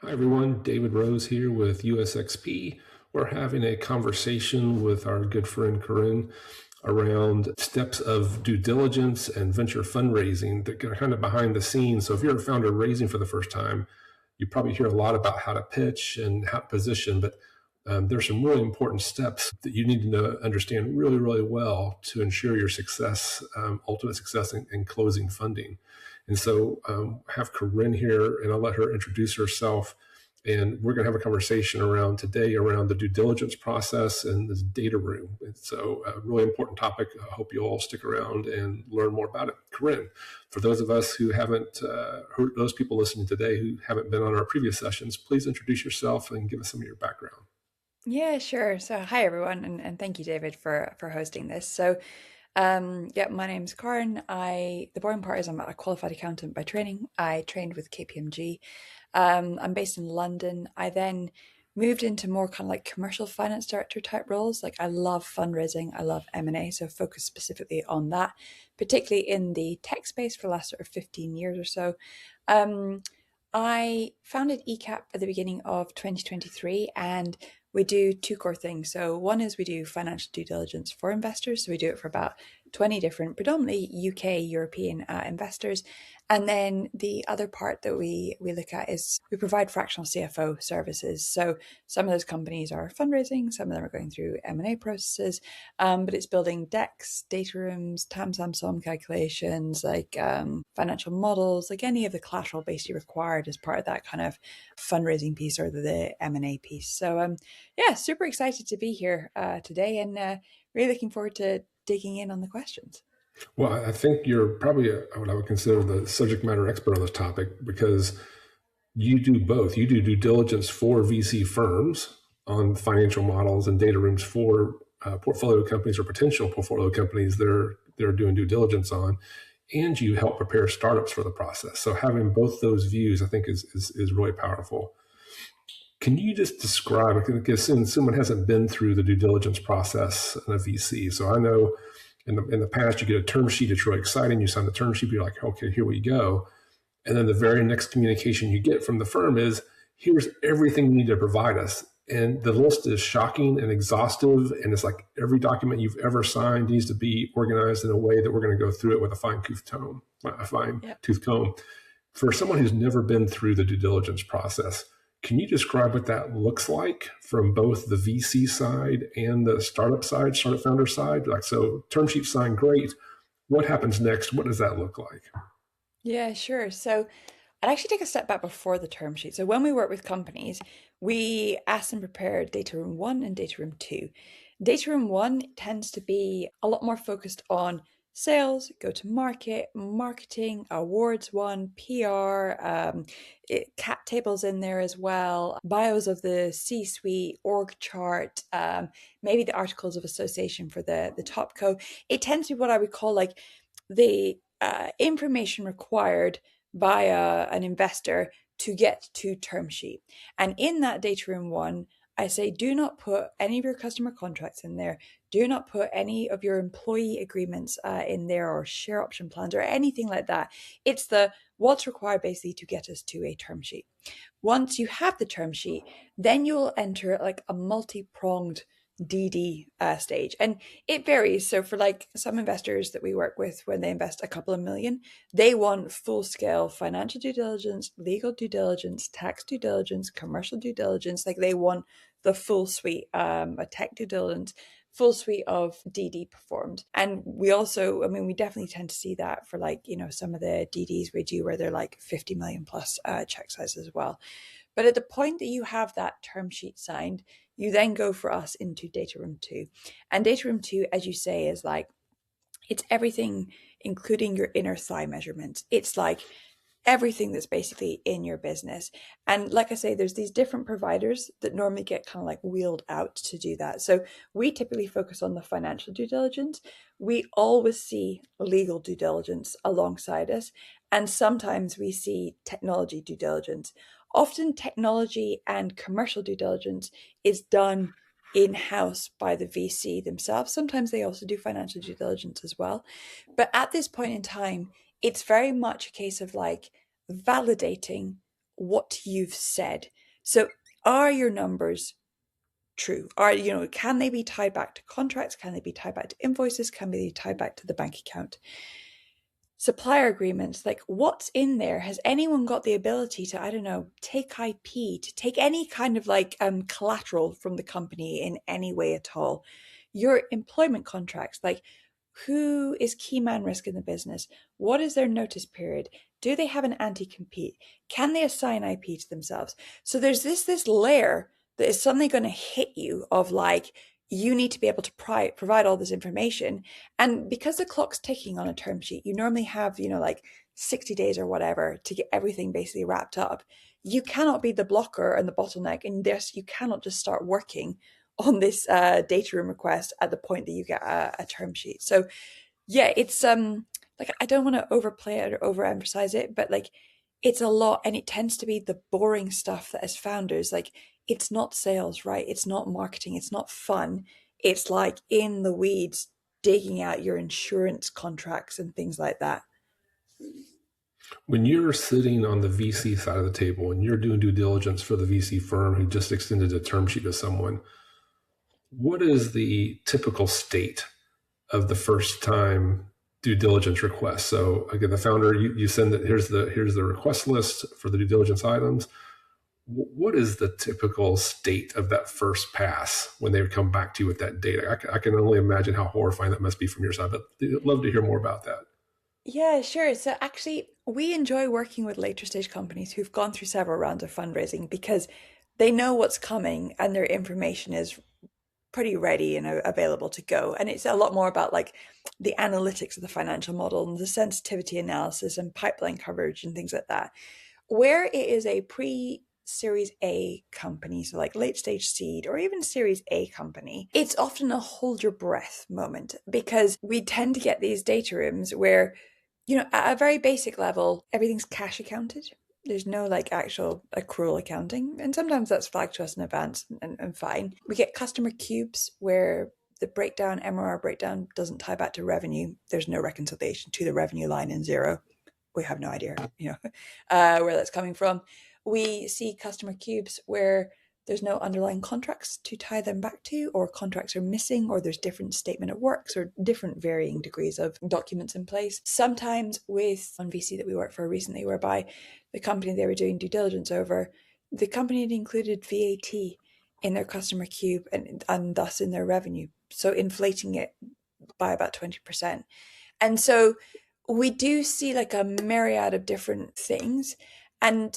Hi, everyone. David Rose here with USXP. We're having a conversation with our good friend Corinne around steps of due diligence and venture fundraising that are kind of behind the scenes. So, if you're a founder raising for the first time, you probably hear a lot about how to pitch and how to position, but there's some really important steps that you need to understand really, really well to ensure your success, ultimate success in closing funding. And so have Corinne here, and I'll let her introduce herself. And we're going to have a conversation around today around the due diligence process and this data room. And so a really important topic. I hope you all stick around and learn more about it. Corinne, for those of us who haven't heard, those people listening today who haven't been on our previous sessions, please introduce yourself and give us some of your background. Yeah, sure. So hi everyone, and thank you, David, for hosting this. So yeah, my name's Corinne. The boring part is I'm a qualified accountant by training. I trained with KPMG. I'm based in London. I then moved into more kind of like commercial finance director type roles. Like I love fundraising, I love M&A, so focus specifically on that, particularly in the tech space for the last sort of 15 years or so. Um, I founded eCAP at the beginning of 2023, and we do two core things. So one is we do financial due diligence for investors. So we do it for about 20 different, predominantly UK, European investors. And then the other part that we look at is we provide fractional CFO services. So some of those companies are fundraising, some of them are going through M&A processes, but it's building decks, data rooms, TAM, SAM, calculations, like financial models, like any of the collateral basically required as part of that kind of fundraising piece or the M&A piece. So yeah, super excited to be here today, and really looking forward to digging in on the questions. Well, I think you're probably what I would consider the subject matter expert on this topic because you do both. You do due diligence for VC firms on financial models and data rooms for portfolio companies or potential portfolio companies they're doing due diligence on, and you help prepare startups for the process. So having both those views, I think, is really powerful. Can you just describe? Because someone hasn't been through the due diligence process in a VC, so I know in the past you get a term sheet. It's really exciting. You sign the term sheet. You're like, okay, here we go. And then the very next communication you get from the firm is, here's everything you need to provide us. And the list is shocking and exhaustive. And it's like every document you've ever signed needs to be organized in a way that we're going to go through it with a fine Yeah. tooth comb. For someone who's never been through the due diligence process, can you describe what that looks like from both the VC side and the startup side, startup founder side? Like, so term sheet signed, great. What happens next? What does that look like? Yeah, sure. So I'd actually take a step back before the term sheet. So when we work with companies, we ask them prepare data room one and data room two. Data room one tends to be a lot more focused on sales, go to market, marketing, awards one, PR, cap tables in there as well, bios of the C-suite, org chart, maybe the articles of association for the top co. It tends to be what I would call like the information required by an investor to get to term sheet. And in that data room one, I say, do not put any of your customer contracts in there. Do not put any of your employee agreements in there or share option plans or anything like that. It's the what's required basically to get us to a term sheet. Once you have the term sheet, then you'll enter like a multi-pronged DD stage. And it varies. So for like some investors that we work with, when they invest a couple of million, they want full scale financial due diligence, legal due diligence, tax due diligence, commercial due diligence. Like they want the full suite, a tech due diligence, full suite of DD performed. And we also, I mean, we definitely tend to see that for like, some of the DDs we do where they're like 50 million plus check size as well. But at the point that you have that term sheet signed, you then go for us into data room two. And data room two, as you say, is like, it's everything, including your inner thigh measurements. It's like everything that's basically in your business. And like I say, there's these different providers that normally get kind of like wheeled out to do that. So we typically focus on the financial due diligence. We always see legal due diligence alongside us. And sometimes we see technology due diligence. Often technology and commercial due diligence is done in-house by the VC themselves. Sometimes they also do financial due diligence as well. But at this point in time, it's very much a case of like validating what you've said. So are your numbers true? Can they be tied back to contracts? Can they be tied back to invoices? Can they be tied back to the bank account? Supplier agreements, like what's in there? Has anyone got the ability to, I don't know, take IP, to take any kind of like collateral from the company in any way at all? Your employment contracts, like who is key man risk in the business? What is their notice period? Do they have an anti-compete? Can they assign IP to themselves? So there's this layer that is suddenly going to hit you of like, you need to be able to provide all this information. And because the clock's ticking on a term sheet, you normally have, like 60 days or whatever to get everything basically wrapped up. You cannot be the blocker and the bottleneck in this. You cannot just start working on this data room request at the point that you get a term sheet. So yeah, it's like, I don't want to overplay it or overemphasize it, but like it's a lot, and it tends to be the boring stuff that as founders, like it's not sales, right? It's not marketing, it's not fun. It's like in the weeds, digging out your insurance contracts and things like that. When you're sitting on the VC side of the table and you're doing due diligence for the VC firm who just extended a term sheet to someone, what is the typical state of the first time due diligence request? So again, the founder, you send that, here's the request list for the due diligence items. What is the typical state of that first pass when they come back to you with that data? I can only imagine how horrifying that must be from your side, but I'd love to hear more about that. Yeah, sure. So actually, we enjoy working with later stage companies who've gone through several rounds of fundraising because they know what's coming and their information is pretty ready and available to go. And it's a lot more about like the analytics of the financial model and the sensitivity analysis and pipeline coverage and things like that. Where it is a pre-Series A company, so like late stage seed or even Series A company, it's often a hold your breath moment because we tend to get these data rooms where, at a very basic level, everything's cash accounted. There's no like actual accrual accounting. And sometimes that's flagged to us in advance and fine. We get customer cubes where the breakdown, MRR breakdown, doesn't tie back to revenue. There's no reconciliation to the revenue line in zero. We have no idea, where that's coming from. We see customer cubes where there's no underlying contracts to tie them back to, or contracts are missing, or there's different statement of works or different varying degrees of documents in place. Sometimes with one VC that we worked for recently, whereby the company they were doing due diligence over, the company had included VAT in their customer cube and thus in their revenue, so inflating it by about 20%. And so we do see like a myriad of different things. And,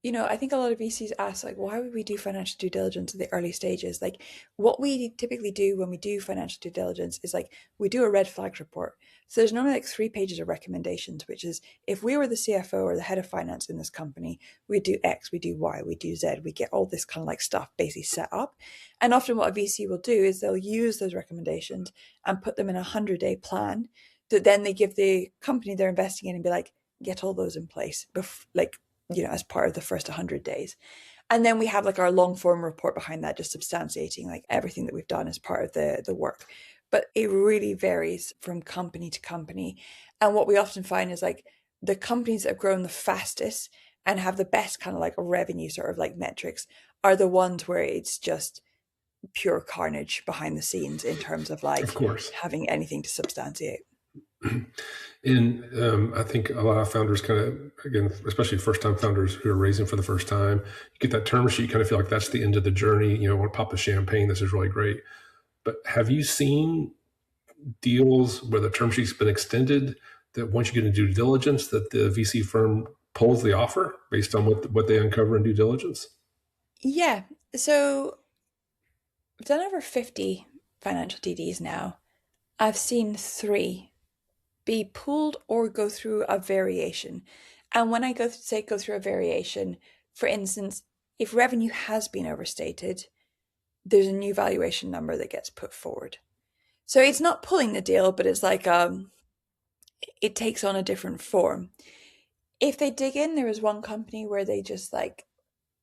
I think a lot of VCs ask, like, why would we do financial due diligence at the early stages? Like, what we typically do when we do financial due diligence is like, we do a red flags report. So there's normally like 3 pages of recommendations, which is if we were the CFO or the head of finance in this company, we do X, we do Y, we do Z, we get all this kind of like stuff basically set up. And often what a VC will do is they'll use those recommendations and put them in a 100-day plan that then they give the company they're investing in and be like, get all those in place, as part of the first 100 days. And then we have like our long form report behind that, just substantiating like everything that we've done as part of the work. But it really varies from company to company. And what we often find is like the companies that have grown the fastest and have the best kind of like revenue sort of like metrics are the ones where it's just pure carnage behind the scenes in terms of like Of course. having anything to substantiate. And I think a lot of founders kind of, again, especially first-time founders who are raising for the first time, you get that term sheet, you kind of feel like that's the end of the journey. Want to pop the champagne. This is really great. But have you seen deals where the term sheet's been extended that once you get into due diligence, that the VC firm pulls the offer based on what they uncover in due diligence? Yeah. So I've done over 50 financial DDs now. I've seen 3 be pulled or go through a variation. And when I go through a variation, for instance, if revenue has been overstated, there's a new valuation number that gets put forward. So it's not pulling the deal, but it's like it takes on a different form. If they dig in, there was one company where they just like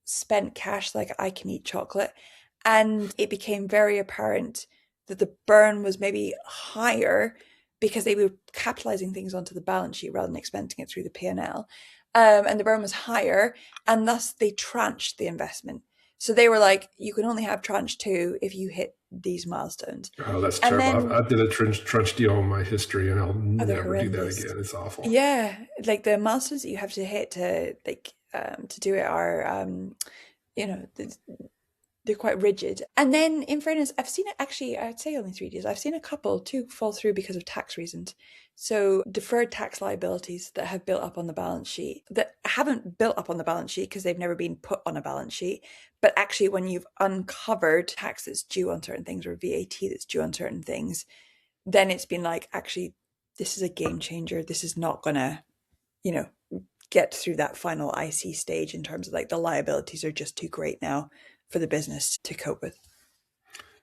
spent cash like I can eat chocolate, and it became very apparent that the burn was maybe higher because they were capitalizing things onto the balance sheet rather than expensing it through the P&L. and the burn was higher, and thus they tranched the investment. So they were like, you can only have tranche two if you hit these milestones. Oh, that's And terrible. then, I did a trench deal in my history, and I'll oh, they're never do that horrendous. again. It's awful. Yeah, like the milestones that you have to hit to do it are you know they're quite rigid. And then, in fairness, I've seen it actually, I'd say only 3 deals. I've seen a couple too fall through because of tax reasons. So, deferred tax liabilities that have built up on the balance sheet, that haven't built up on the balance sheet because they've never been put on a balance sheet. But actually, when you've uncovered tax that's due on certain things or VAT that's due on certain things, then it's been like, actually, this is a game changer. This is not going to, you know, get through that final IC stage in terms of like the liabilities are just too great now for the business to cope with.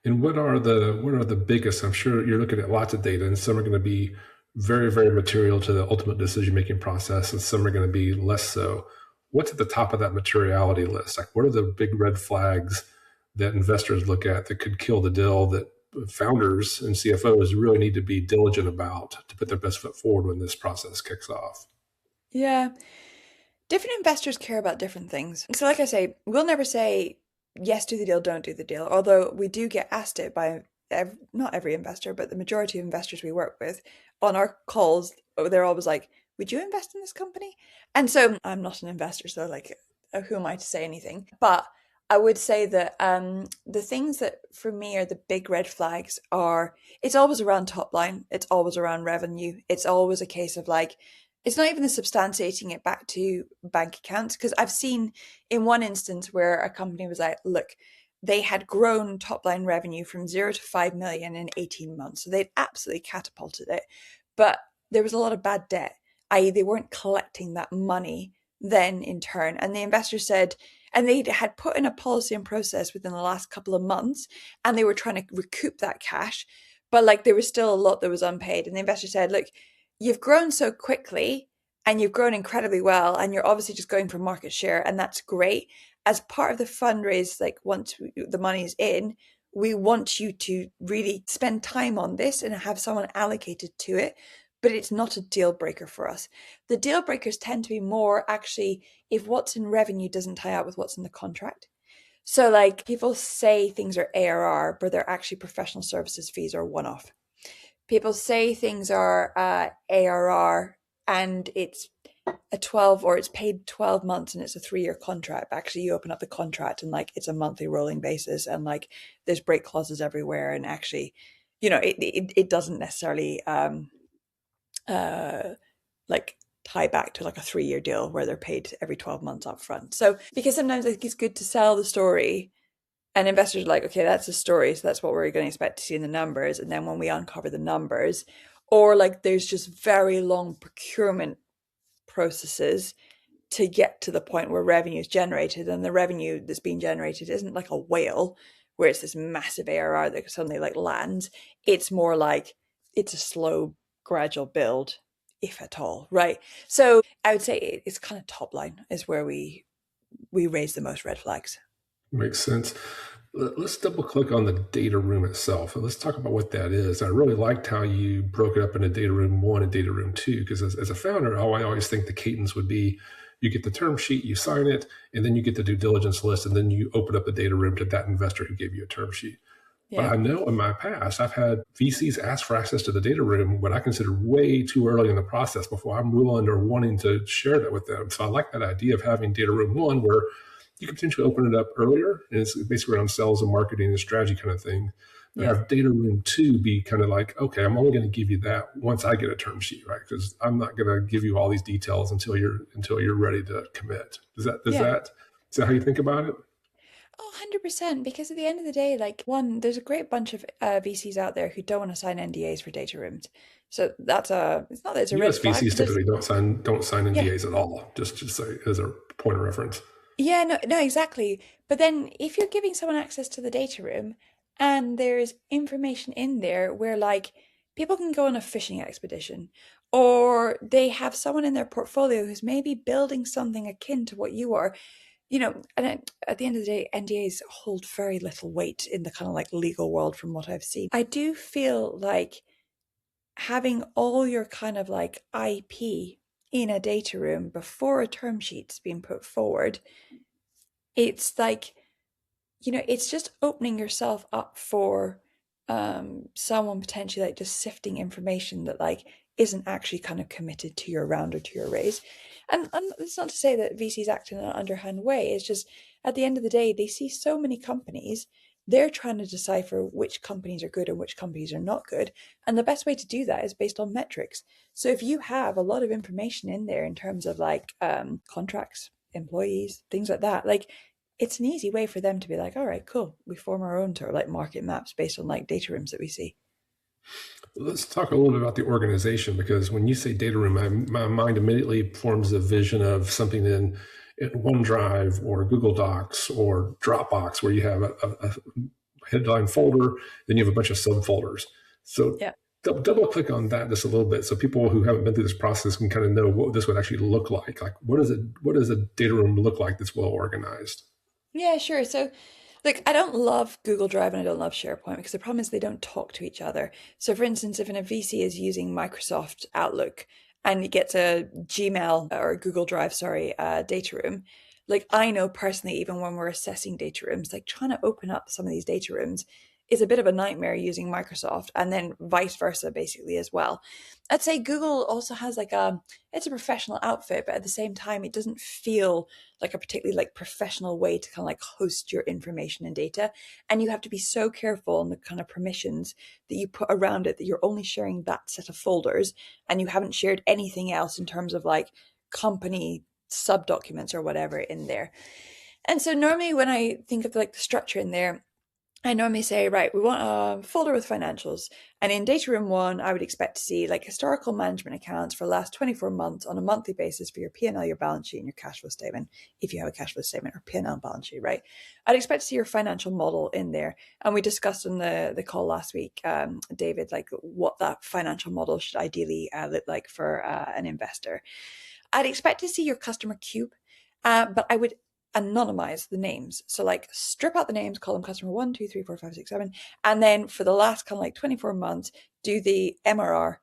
And what are the biggest? I'm sure you're looking at lots of data, and some are going to be very, very material to the ultimate decision making process, and some are going to be less so. What's at the top of that materiality list? Like, what are the big red flags that investors look at that could kill the deal, that founders and CFOs really need to be diligent about to put their best foot forward when this process kicks off? Yeah. Different investors care about different things. So, like I say, we'll never say, yes, do the deal, don't do the deal. Although we do get asked it by not every investor, but the majority of investors we work with on our calls. They're always like, would you invest in this company? And so I'm not an investor, so like, who am I to say anything? But I would say that the things that for me are the big red flags are it's always around top line, it's always around revenue, it's always a case of like, it's not even the substantiating it back to bank accounts. Because I've seen in one instance where a company was like, look, they had grown top line revenue from 0 to 5 million in 18 months. So they'd absolutely catapulted it. But there was a lot of bad debt, i.e., they weren't collecting that money then in turn. And the investor said, and they had put in a policy and process within the last couple of months, and they were trying to recoup that cash. But like there was still a lot that was unpaid. And the investor said, look, you've grown so quickly and you've grown incredibly well, and you're obviously just going for market share, and that's great. As part of the fundraise, like once the money's in, we want you to really spend time on this and have someone allocated to it, but it's not a deal breaker for us. The deal breakers tend to be more actually if what's in revenue doesn't tie out with what's in the contract. So like people say things are ARR, but they're actually professional services fees or one-off. People say things are ARR and it's a 12 or it's paid 12 months and it's a 3-year contract. Actually, you open up the contract and like it's a monthly rolling basis and like there's break clauses everywhere. And actually, it doesn't necessarily like tie back to like a 3-year deal where they're paid every 12 months up front. So because sometimes I think it's good to sell the story. And investors are like, okay, that's the story. So that's what we're going to expect to see in the numbers. And then when we uncover the numbers, or like there's just very long procurement processes to get to the point where revenue is generated. And the revenue that's being generated isn't like a whale where it's this massive ARR that suddenly like lands. It's more like it's a slow, gradual build, if at all, right? So I would say it's kind of top line is where we raise the most red flags. Makes sense. Let's double click on the data room itself, and let's talk about what that is. I really liked how you broke it up into data room 1 and data room 2, because as a founder, I always think the cadence would be you get the term sheet, you sign it, and then you get the due diligence list, and then you open up the data room to that investor who gave you a term sheet. But I know in my past, I've had VCs ask for access to the data room when I consider way too early in the process before I'm willing or wanting to share that with them. So I like that idea of having data room 1 where you can potentially open it up earlier, and it's basically around sales and marketing and strategy kind of thing. But have data room 2 be kind of like, okay, I'm only going to give you that once I get a term sheet, right? Because I'm not going to give you all these details until you're ready to commit. Is that how you think about it? Oh, 100%. Because at the end of the day, like one, there's a great bunch of VCs out there who don't want to sign NDAs for data rooms. So it's not that it's a red US flag. VCs typically don't sign Yeah. NDAs at all, just say, as a point of reference. Yeah, no, exactly. But then if you're giving someone access to the data room and there's information in there where like people can go on a fishing expedition or they have someone in their portfolio who's maybe building something akin to what you are, and at the end of the day, NDAs hold very little weight in the kind of like legal world from what I've seen. I do feel like having all your kind of like IP in a data room before a term sheet's been put forward, it's like, it's just opening yourself up for someone potentially like just sifting information that like isn't actually kind of committed to your round or to your raise. And it's not to say that VCs act in an underhand way. It's just at the end of the day, they see so many companies. They're trying to decipher which companies are good and which companies are not good. And the best way to do that is based on metrics. So if you have a lot of information in there in terms of like contracts, employees, things like that, like it's an easy way for them to be like, all right, cool. We form our own sort of like market maps based on like data rooms that we see. Let's talk a little bit about the organization, because when you say data room, my mind immediately forms a vision of something in OneDrive or Google Docs or Dropbox, where you have a headline folder, then you have a bunch of subfolders. So Yeah. double click on that just a little bit, so people who haven't been through this process can kind of know what this would actually look like. Like, what does a data room look like that's well organized? Yeah, sure. So, like, I don't love Google Drive and I don't love SharePoint because the problem is they don't talk to each other. So, for instance, if a VC is using Microsoft Outlook and he gets a Gmail or a Google Drive, sorry, data room, like I know personally, even when we're assessing data rooms, like trying to open up some of these data rooms is a bit of a nightmare using Microsoft, and then vice versa, basically as well. I'd say Google also has like it's a professional outfit, but at the same time, it doesn't feel like a particularly like professional way to kind of like host your information and data. And you have to be so careful on the kind of permissions that you put around it, that you're only sharing that set of folders and you haven't shared anything else in terms of like company sub documents or whatever in there. And so normally when I think of like the structure in there, I normally say, right, we want a folder with financials. And in data room one, I would expect to see like historical management accounts for the last 24 months on a monthly basis for your P&L, your balance sheet, and your cash flow statement, if you have a cash flow statement or P&L balance sheet, right? I'd expect to see your financial model in there. And we discussed on the call last week, David, like what that financial model should ideally look like for an investor. I'd expect to see your customer cube, but I would anonymize the names. So like strip out the names, call them customer 1, 2, 3, 4, 5, 6, 7. And then for the last kind of like 24 months, do the MRR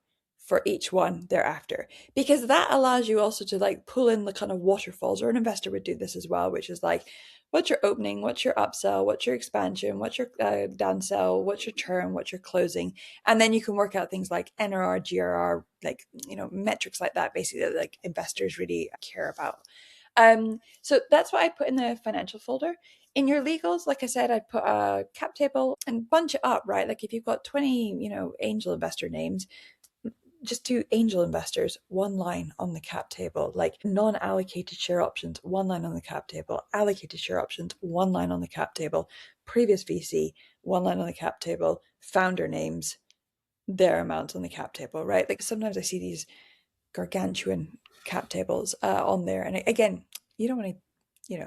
for each one thereafter. Because that allows you also to like pull in the kind of waterfalls, or an investor would do this as well, which is like, what's your opening, what's your upsell, what's your expansion, what's your downsell, what's your churn, what's your closing. And then you can work out things like NRR, GRR, like, metrics like that, basically, that like investors really care about. So that's what I put in the financial folder. In your legals, like I said, I'd put a cap table and bunch it up, right? Like if you've got 20, angel investor names, just do angel investors, one line on the cap table, like non-allocated share options, one line on the cap table, allocated share options, one line on the cap table, previous VC, one line on the cap table, founder names, their amounts on the cap table, right? Like sometimes I see these gargantuan cap tables on there. And again, you don't want to,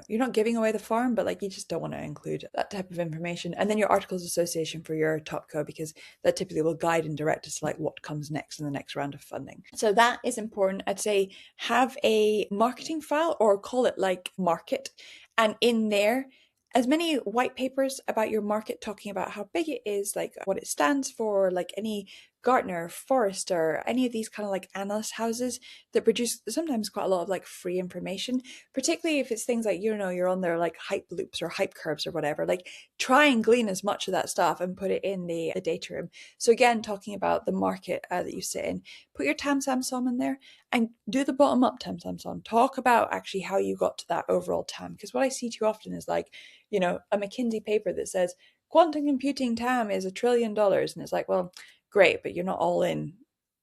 you're not giving away the farm, but like you just don't want to include that type of information. And then your articles of association for your top co, because that typically will guide and direct us to like what comes next in the next round of funding. So that is important. I'd say have a marketing file, or call it like market. And in there, as many white papers about your market, talking about how big it is, like what it stands for, like any Gartner, Forrester, any of these kind of like analyst houses that produce sometimes quite a lot of like free information, particularly if it's things like, you're on their like hype loops or hype curves or whatever, like try and glean as much of that stuff and put it in the data room. So again, talking about the market that you sit in, put your Tam Sam Som in there and do the bottom up Tam Sam Som. Talk about actually how you got to that overall TAM. Because what I see too often is like, a McKinsey paper that says quantum computing TAM is $1 trillion. And it's like, well, great, but you're not all in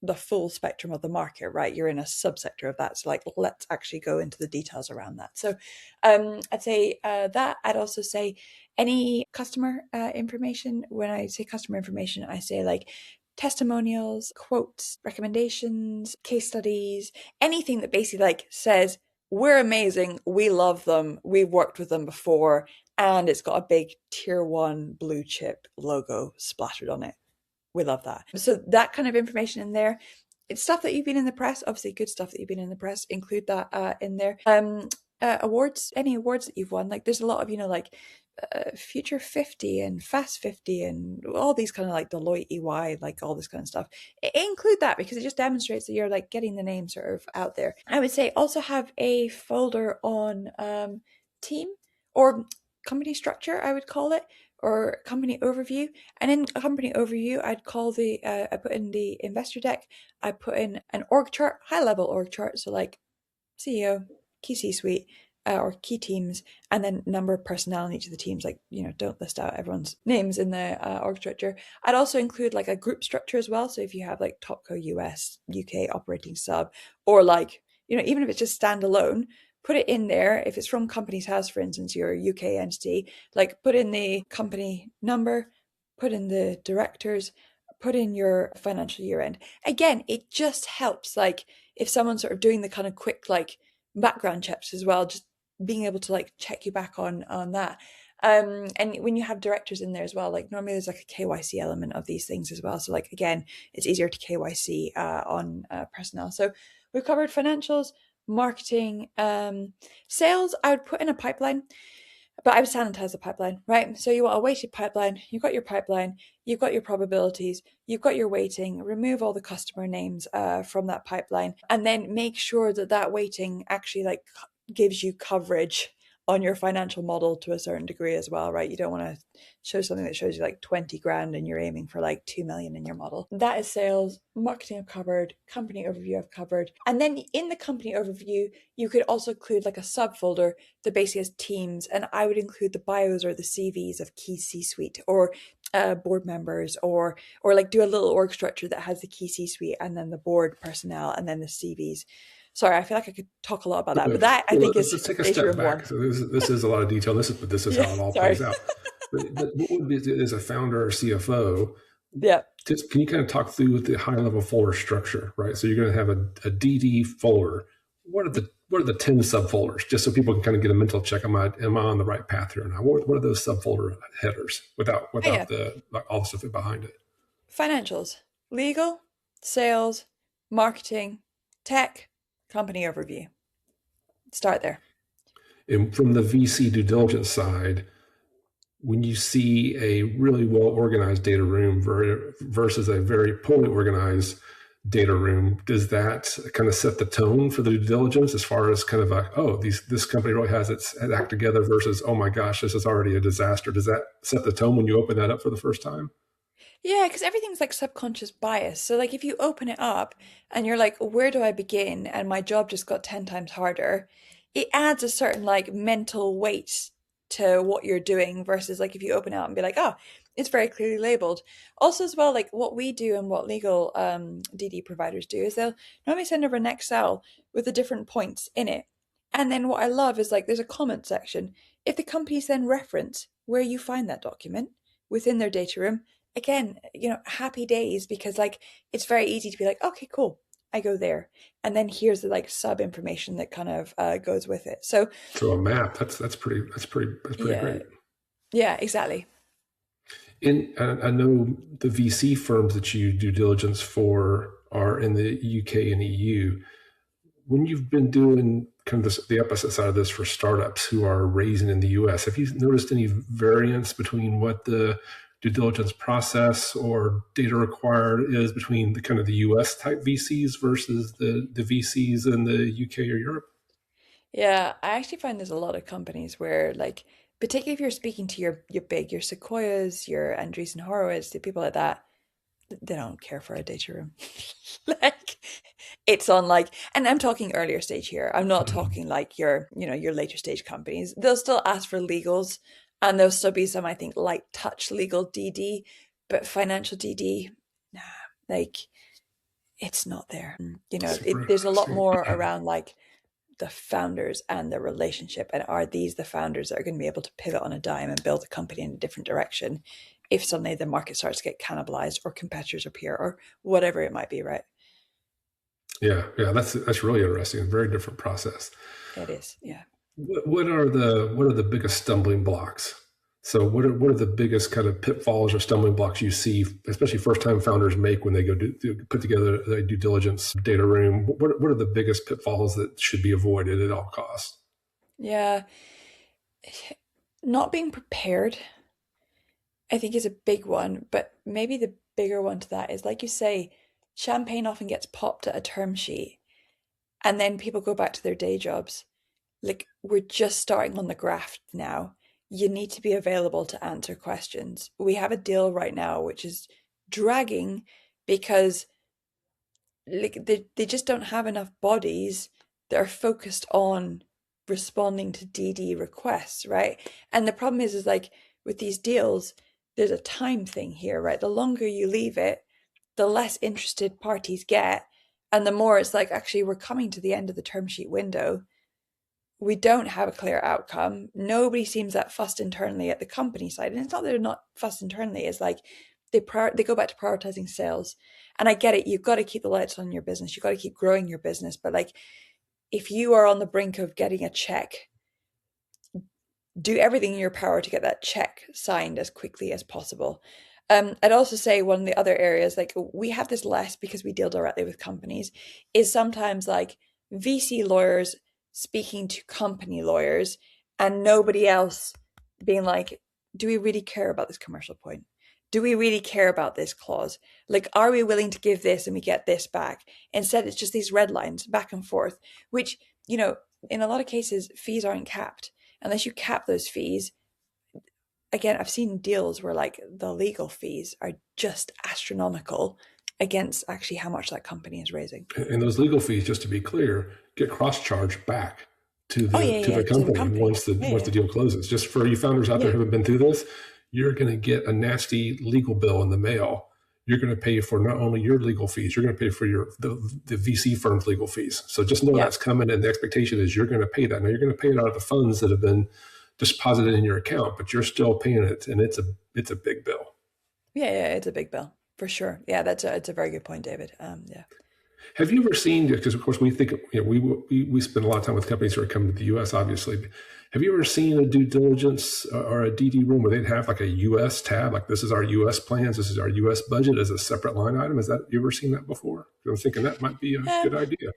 the full spectrum of the market, right? You're in a subsector of that. So like, let's actually go into the details around that. So I'd say that. I'd also say any customer information. When I say customer information, I say like testimonials, quotes, recommendations, case studies, anything that basically like says, we're amazing, we love them, we've worked with them before, and it's got a big tier one blue chip logo splattered on it. We love that. So that kind of information in there. It's stuff that you've been in the press, obviously good stuff that you've been in the press, include that in there. awards, any awards that you've won. Like there's a lot of, like Future 50 and Fast 50 and all these kind of like Deloitte EY, like all this kind of stuff. Include that because it just demonstrates that you're like getting the name sort of out there. I would say also have a folder on team or company structure, I would call it, or company overview. And in a company overview, I'd call I put in the investor deck, I put in an org chart, high level org chart. So like CEO, key C-suite, or key teams, and then number of personnel in each of the teams. Like, don't list out everyone's names in the org structure. I'd also include like a group structure as well. So if you have like Topco US, UK operating sub, or like, even if it's just standalone, put it in there. If it's from Companies House, for instance, your UK entity, like put in the company number, put in the directors, put in your financial year end. Again, it just helps, like if someone's sort of doing the kind of quick like background checks as well, just being able to like check you back on that. And when you have directors in there as well, like normally there's like a KYC element of these things as well. So like, again, it's easier to KYC on personnel. So we've covered financials, marketing, sales. I would put in a pipeline, but I would sanitize the pipeline, right? So you want a weighted pipeline, you've got your pipeline, you've got your probabilities, you've got your weighting, remove all the customer names from that pipeline, and then make sure that that weighting actually like gives you coverage on your financial model to a certain degree as well, right? You don't want to show something that shows you like 20 grand and you're aiming for like 2 million in your model. That is sales. Marketing I've covered, company overview I've covered. And then in the company overview, you could also include like a subfolder that basically has teams, and I would include the bios or the CVs of key C-suite or board members, or like do a little org structure that has the key C-suite and then the board personnel and then the CVs. Sorry, I feel like I could talk a lot about that, but that I think is let's take a step back. So this is a lot of detail. This is how it all plays out. But what would be as a founder or CFO? Yeah. Just can you kind of talk through the high level folder structure, right? So you're going to have a DD folder. What are the 10 subfolders? Just so people can kind of get a mental check. Am I on the right path here? Now, what are those subfolder headers without all the stuff behind it? Financials, legal, sales, marketing, tech, company overview. Start there. And from the VC due diligence side, when you see a really well organized data room versus a very poorly organized data room, does that kind of set the tone for the due diligence as far as kind of this company really has its act together versus, oh my gosh, this is already a disaster? Does that set the tone when you open that up for the first time? Yeah, because everything's like subconscious bias. So like if you open it up and you're like, where do I begin? And my job just got 10 times harder, it adds a certain like mental weight to what you're doing versus like if you open it up and be like, oh, it's very clearly labeled. Also as well, like what we do and what legal DD providers do is they'll normally send over an Excel with the different points in it. And then what I love is like there's a comment section. If the companies then reference where you find that document within their data room, again, happy days, because like it's very easy to be like, okay, cool, I go there, and then here's the like sub information that kind of goes with it. So a map, that's pretty great. Yeah, exactly. And I know the VC firms that you do diligence for are in the UK and EU. When you've been doing kind of the opposite side of this for startups who are raising in the US, have you noticed any variance between what the due diligence process or data required is between the kind of the US type VCs versus the VCs in the UK or Europe? Yeah, I actually find there's a lot of companies where like, particularly if you're speaking to your Sequoias, your Andreessen Horowitz, the people like that, they don't care for a data room. Like it's on like, and I'm talking earlier stage here. I'm not talking like your later stage companies. They'll still ask for legals, and there'll still be some, I think, light touch legal DD, but financial DD, nah, like it's not there. There's a lot more around like the founders and the relationship, and are these the founders that are going to be able to pivot on a dime and build a company in a different direction if suddenly the market starts to get cannibalized or competitors appear or whatever it might be, right? Yeah, that's really interesting. A very different process. It is, yeah. What are the biggest stumbling blocks? So what are the biggest kind of pitfalls or stumbling blocks you see, especially first time founders make when they go put together a due diligence data room? What are the biggest pitfalls that should be avoided at all costs? Yeah. Not being prepared, I think, is a big one, but maybe the bigger one to that is, like you say, champagne often gets popped at a term sheet and then people go back to their day jobs. Like, we're just starting on the graft now. You need to be available to answer questions. We have a deal right now which is dragging because like they just don't have enough bodies that are focused on responding to DD requests, right? And the problem is like with these deals, there's a time thing here, right? The longer you leave it, the less interested parties get, and the more it's like, actually, we're coming to the end of the term sheet window. We don't have a clear outcome. Nobody seems that fussed internally at the company side. And it's not that they're not fussed internally, it's like they go back to prioritizing sales. And I get it, you've got to keep the lights on your business, you've got to keep growing your business. But like, if you are on the brink of getting a check, do everything in your power to get that check signed as quickly as possible. I'd also say one of the other areas, like we have this less because we deal directly with companies, is sometimes like VC lawyers speaking to company lawyers and nobody else being like, do we really care about this commercial point? Do we really care about this clause? Like, are we willing to give this and we get this back? Instead, it's just these red lines back and forth, which, in a lot of cases, fees aren't capped. Unless you cap those fees, again, I've seen deals where like the legal fees are just astronomical against actually how much that company is raising. And those legal fees, just to be clear, get cross-charged back to Oh yeah, the yeah, to the company company. once the Yeah, once yeah, the deal closes. Just for you founders out there yeah, who haven't been through this, you're going to get a nasty legal bill in the mail. You're going to pay for not only your legal fees, you're going to pay for the VC firm's legal fees. So just know yeah, that's coming, and the expectation is you're going to pay that. Now you're going to pay it out of the funds that have been deposited in your account, but you're still paying it, and it's a big bill. yeah, yeah. It's a big bill for sure. Yeah, it's a very good point, David. Yeah. Have you ever seen? Because of course we think we spend a lot of time with companies who are coming to the U.S. Obviously, have you ever seen a due diligence or a DD room where they'd have like a U.S. tab, like this is our U.S. plans, this is our U.S. budget as a separate line item? Has that you ever seen that before? I'm thinking that might be a good Um, idea.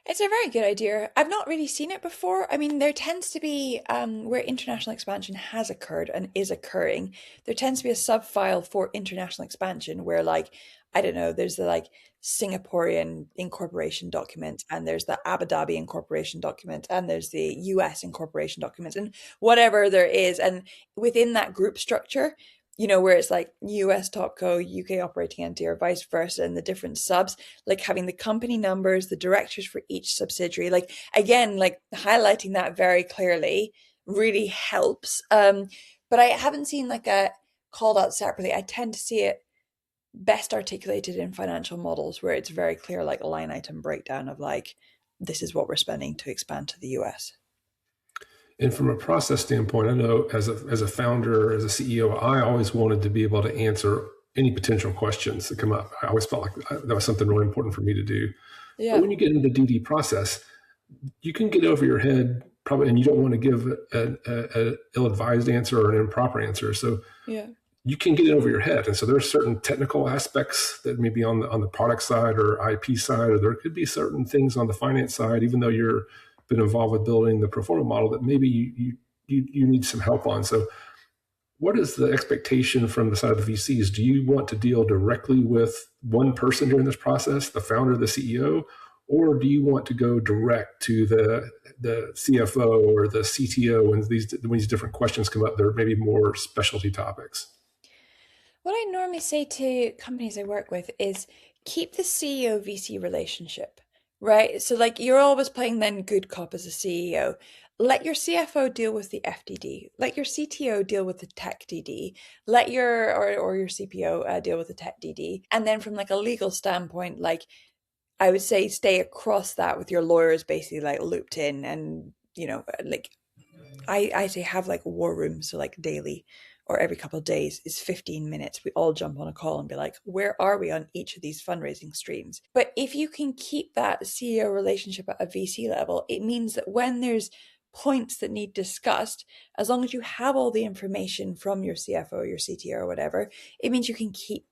It's a very good idea. I've not really seen it before. I mean, there tends to be, where international expansion has occurred and is occurring, there tends to be a sub file for international expansion where, like, I don't know, there's the like Singaporean incorporation document, and there's the Abu Dhabi incorporation document, and there's the US incorporation documents, and whatever there is. And within that group structure, where it's like US Topco, UK operating entity, or vice versa, and the different subs, like having the company numbers, the directors for each subsidiary, like again, like highlighting that very clearly really helps. But I haven't seen like a called out separately. I tend to see it best articulated in financial models where it's very clear, like a line item breakdown of like, this is what we're spending to expand to the US. And from a process standpoint, I know as a founder, as a CEO, I always wanted to be able to answer any potential questions that come up. I always felt like that was something really important for me to do. But Yeah. when you get into the DD process, you can get over your head probably, and you don't want to give a ill-advised answer or an improper answer. So Yeah. you can get it over your head. And so there are certain technical aspects that may be on the product side or IP side, or there could be certain things on the finance side, even though you're been involved with building the pro forma model that maybe you need some help on. So what is the expectation from the side of the VCs? Do you want to deal directly with one person during this process, the founder, the CEO, or do you want to go direct to the CFO or the CTO when these different questions come up? There may be more specialty topics. What I normally say to companies I work with is keep the CEO VC relationship, right? So, like, you're always playing then good cop as a CEO. Let your CFO deal with the FDD. Let your CTO deal with the tech DD. Let or your CPO deal with the tech DD. And then from like a legal standpoint, like I would say stay across that with your lawyers basically like looped in, and like I say have like war rooms, so like daily or every couple of days is 15 minutes. We all jump on a call and be like, where are we on each of these fundraising streams? But if you can keep that CEO relationship at a VC level, it means that when there's points that need discussed, as long as you have all the information from your CFO, your CTO, or whatever, it means you can keep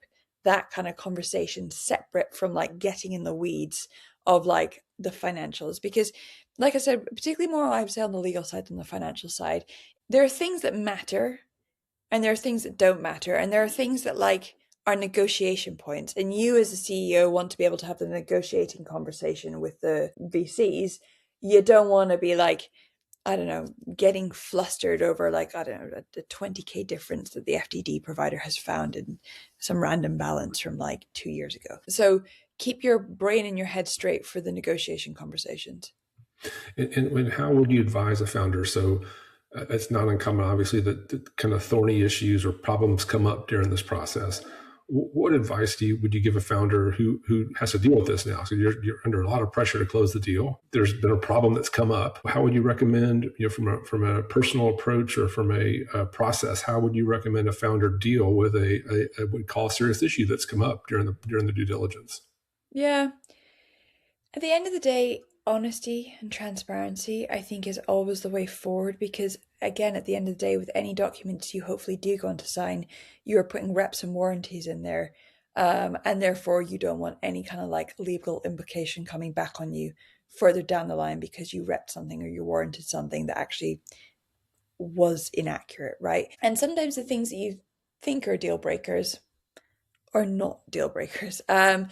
that kind of conversation separate from like getting in the weeds of like the financials. Because like I said, particularly more, I would say, on the legal side than the financial side. There are things that matter and there are things that don't matter. And there are things that like are negotiation points. And you as a CEO want to be able to have the negotiating conversation with the VCs. You don't want to be like, I don't know, getting flustered over like, I don't know, a 20K difference that the FDD provider has found in some random balance from like 2 years ago. So keep your brain and your head straight for the negotiation conversations. And how would you advise a founder? So it's not uncommon, obviously, that kind of thorny issues or problems come up during this process. What advice would you give a founder who has to deal with this now? So you're under a lot of pressure to close the deal. There's been a problem that's come up. How would you recommend, from a personal approach or from a process? How would you recommend a founder deal with a what we call a serious issue that's come up during the due diligence? Yeah. At the end of the day, honesty and transparency, I think, is always the way forward because, again, at the end of the day, with any documents you hopefully do go on to sign, you are putting reps and warranties in there. And therefore, you don't want any kind of like legal implication coming back on you further down the line because you repped something or you warranted something that actually was inaccurate, right? And sometimes the things that you think are deal breakers are not deal breakers. And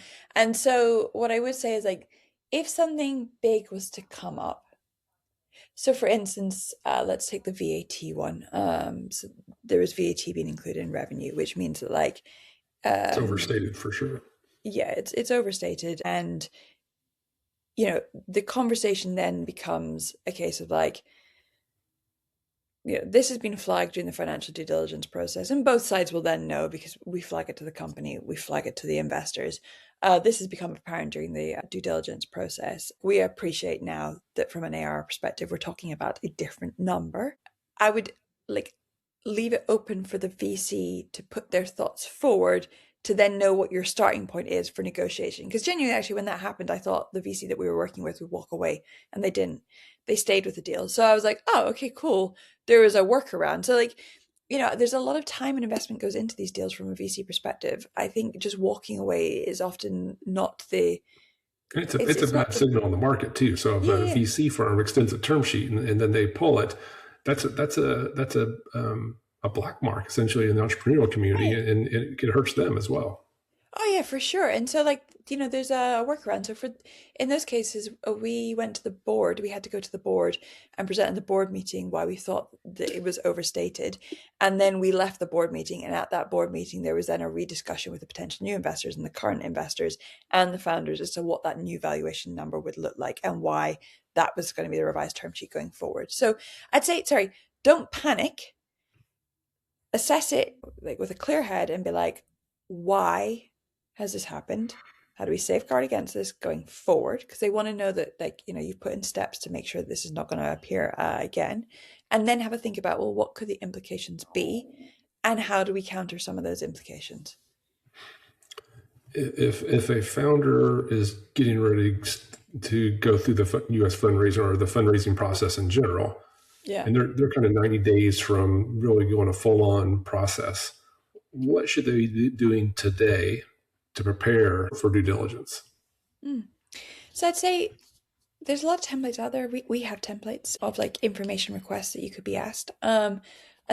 so what I would say is like, if something big was to come up, so for instance, let's take the VAT one. So there is VAT being included in revenue, which means that like It's overstated for sure. yeah, it's overstated, and the conversation then becomes a case of like, this has been flagged during the financial due diligence process, and both sides will then know because we flag it to the company, we flag it to the investors. This has become apparent during the due diligence process. We appreciate now that from an AR perspective, we're talking about a different number. I would like leave it open for the VC to put their thoughts forward to then know what your starting point is for negotiation. Because genuinely, actually, when that happened, I thought the VC that we were working with would walk away, and they didn't. They stayed with the deal. So I was like, oh, okay, cool. There was a workaround. So like, there's a lot of time and investment goes into these deals from a VC perspective. I think just walking away is often not the. It's a bad signal on the market too. So if a VC firm extends a term sheet and then they pull it, that's a black mark essentially in the entrepreneurial community, right. And it hurts them as well. Oh yeah, for sure. And so like, there's a workaround. So in those cases, we went to the board, we had to go to the board and present at the board meeting why we thought that it was overstated. And then we left the board meeting. And at that board meeting, there was then a rediscussion with the potential new investors and the current investors and the founders as to what that new valuation number would look like and why that was going to be the revised term sheet going forward. So I'd say, don't panic, assess it like with a clear head and be like, why has this happened? How do we safeguard against this going forward? Because they want to know that, like, you've put in steps to make sure that this is not going to appear again. And then have a think about, well, what could the implications be? And how do we counter some of those implications? If a founder is getting ready to go through the U.S. fundraising or the fundraising process in general, yeah, and they're kind of 90 days from really going a full-on process, what should they be doing today to prepare for due diligence? So I'd say there's a lot of templates out there. We have templates of like information requests that you could be asked. I'd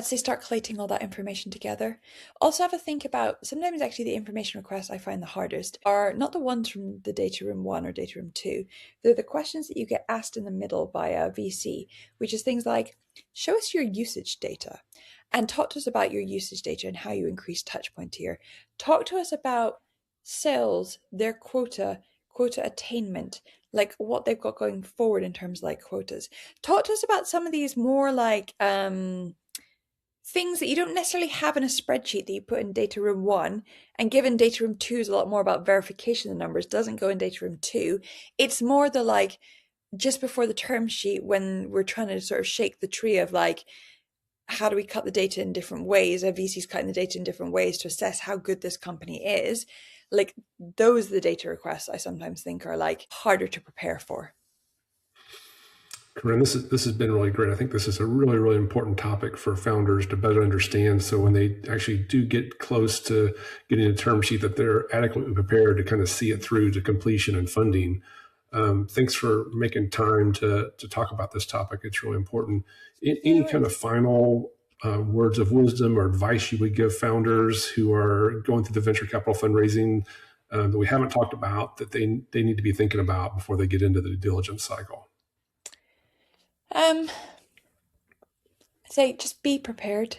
say start collating all that information together. Also have a think about, sometimes actually the information requests I find the hardest are not the ones from the data room 1 or data room 2. They're the questions that you get asked in the middle by a VC, which is things like, show us your usage data and talk to us about your usage data and how you increase touch point here. Talk to us about sales, their quota attainment, like what they've got going forward in terms of like quotas. Talk to us about some of these more like things that you don't necessarily have in a spreadsheet that you put in data room 1, and given data room 2 is a lot more about verification of the numbers, doesn't go in data room 2. It's more the like just before the term sheet when we're trying to sort of shake the tree of like, how do we cut the data in different ways? Our VC's cutting the data in different ways to assess how good this company is. Like, those are the data requests I sometimes think are like harder to prepare for. Corinne, this has been really great. I think this is a really, really important topic for founders to better understand. So when they actually do get close to getting a term sheet, that they're adequately prepared to kind of see it through to completion and funding. Thanks for making time to talk about this topic. It's really important. Any kind of final words of wisdom or advice you would give founders who are going through the venture capital fundraising that we haven't talked about that they need to be thinking about before they get into the due diligence cycle? Say just be prepared.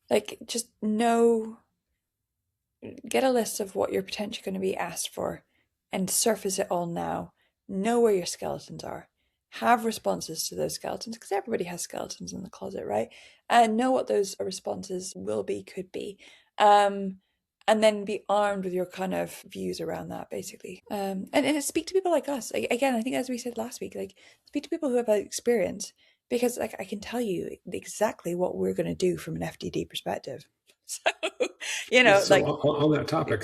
Like, just know, get a list of what you're potentially going to be asked for and surface it all now. Know where your skeletons are. Have responses to those skeletons, because everybody has skeletons in the closet, right? And know what those responses will be, could be. And then be armed with your kind of views around that, basically. And speak to people like us. Again, I think as we said last week, like, speak to people who have experience, because like I can tell you exactly what we're going to do from an FDD perspective. So, So on that topic,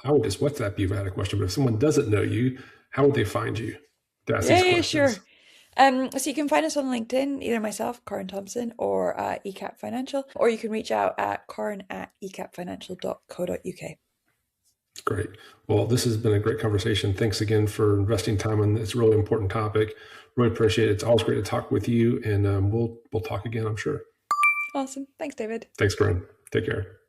I would just WhatsApp you if I had a question. But if someone doesn't know you, how would they find you to ask these questions? Sure. So you can find us on LinkedIn, either myself, Corinne Thompson, or eCAP Financial, or you can reach out at corinne@ecapfinancial.co.uk. Great. Well, this has been a great conversation. Thanks again for investing time on this really important topic. Really appreciate it. It's always great to talk with you, and we'll talk again, I'm sure. Awesome. Thanks, David. Thanks, Corinne. Take care.